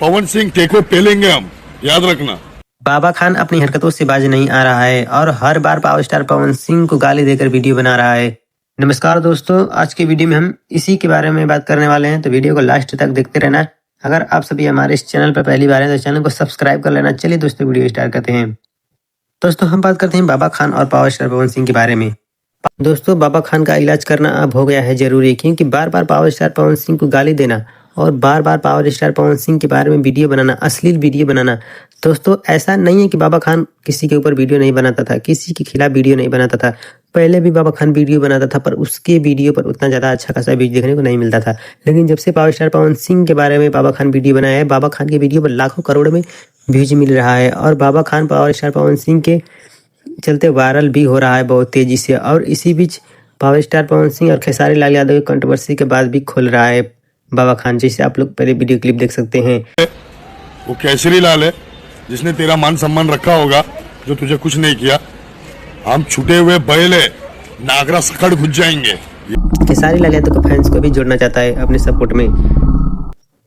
पवन सिंह टेको पेलेंगे हम, याद रखना। बाबा खान अपनी हरकतों से बाज नहीं आ रहा है और हर बार पावर स्टार पवन सिंह को गाली देकर वीडियो बना रहा है। नमस्कार दोस्तों, आज की वीडियो में हम इसी के बारे में बात करने वाले हैं, तो वीडियो को लास्ट तक देखते रहना। अगर आप सभी हमारे इस चैनल पर पहली बार हैं तो चैनल को सब्सक्राइब कर लेना। चलिए दोस्तों, वीडियो स्टार्ट करते हैं। दोस्तों, हम बात करते हैं बाबा खान और पावर स्टार पवन सिंह के बारे में। दोस्तों, बाबा खान का इलाज करना अब हो गया है जरूरी, क्योंकि बार बार पावर स्टार पवन सिंह को गाली देना और बार बार पावर स्टार पवन सिंह के बारे में वीडियो बनाना, अश्लील वीडियो बनाना। दोस्तों, ऐसा नहीं है कि बाबा खान किसी के ऊपर वीडियो नहीं बनाता था, किसी के खिलाफ वीडियो नहीं बनाता था। पहले भी बाबा खान वीडियो बनाता था, पर उसके वीडियो पर उतना ज़्यादा अच्छा खासा व्यूज देखने को नहीं मिलता था। लेकिन जब से पावर स्टार पवन सिंह के बारे में बाबा खान वीडियो बनाया है, बाबा खान के वीडियो पर लाखों करोड़ में व्यूज मिल रहा है और बाबा खान पावर स्टार पवन सिंह के चलते वायरल भी हो रहा है बहुत तेजी से। और इसी बीच पावर स्टार पवन सिंह और खेसारी लाल यादव की कंट्रोवर्सी के बाद भी खुल रहा है बाबा खान, जैसे आप लोग पहले वीडियो क्लिप देख सकते हैं। वो केसरी लाल है जिसने तेरा मान सम्मान रखा होगा, जो तुझे कुछ नहीं किया। हम छूटे हुए बैल है, नागरा सकड़ घुस जाएंगे। खेसारी लाल यादव के फैंस को भी जोड़ना चाहता है अपने सपोर्ट में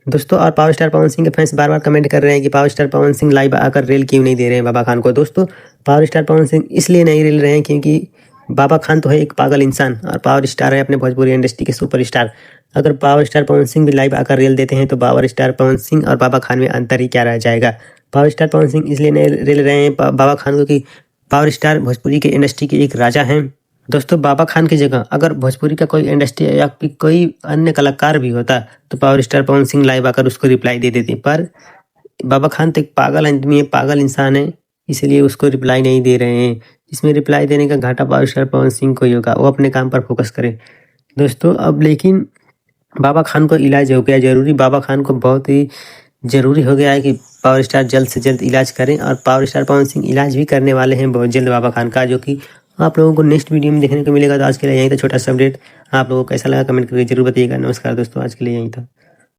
दोस्तों। और पावर स्टार पवन सिंह के फैंस बार बार कमेंट कर रहे हैं कि power star Pawan Singh live आकर रेल क्यों नहीं दे रहे हैं बाबा खान को। दोस्तों, पावर स्टार पवन सिंह इसलिए नहीं रेल रहे हैं क्योंकि बाबा खान तो है एक पागल इंसान और पावर स्टार है अपने भोजपुरी इंडस्ट्री के सुपरस्टार। अगर पावर स्टार पवन सिंह भी लाइव आकर रेल देते हैं तो पावर स्टार पवन सिंह और बाबा खान में अंतर ही क्या रह जाएगा। पावर स्टार पवन सिंह इसलिए नहीं रेल रहे हैं बाबा खान को कि पावर स्टार भोजपुरी के इंडस्ट्री के एक राजा हैं। दोस्तों, बाबा खान की जगह अगर भोजपुरी का कोई इंडस्ट्री या कोई अन्य कलाकार भी होता तो power star Pawan Singh live आकर उसको रिप्लाई दे देते, पर बाबा खान तो एक पागल आदमी है, पागल इंसान है, इसलिए उसको रिप्लाई नहीं दे रहे हैं। इसमें रिप्लाई देने का घाटा पावर स्टार पवन सिंह को ही होगा, वो अपने काम पर फोकस करे। दोस्तों, अब लेकिन बाबा खान को इलाज हो गया जरूरी। बाबा खान को बहुत ही जरूरी हो गया है कि पावर स्टार जल्द से जल्द इलाज करें और पावर स्टार पवन सिंह इलाज भी करने वाले हैं बहुत जल्द बाबा खान का, जो कि आप लोगों को नेक्स्ट वीडियो में देखने को मिलेगा। तो आज के लिए यही था छोटा सा अपडेट। आप लोगों को कैसा लगा कमेंट करके जरूर बताइएगा। नमस्कार दोस्तों, आज के लिए यही था।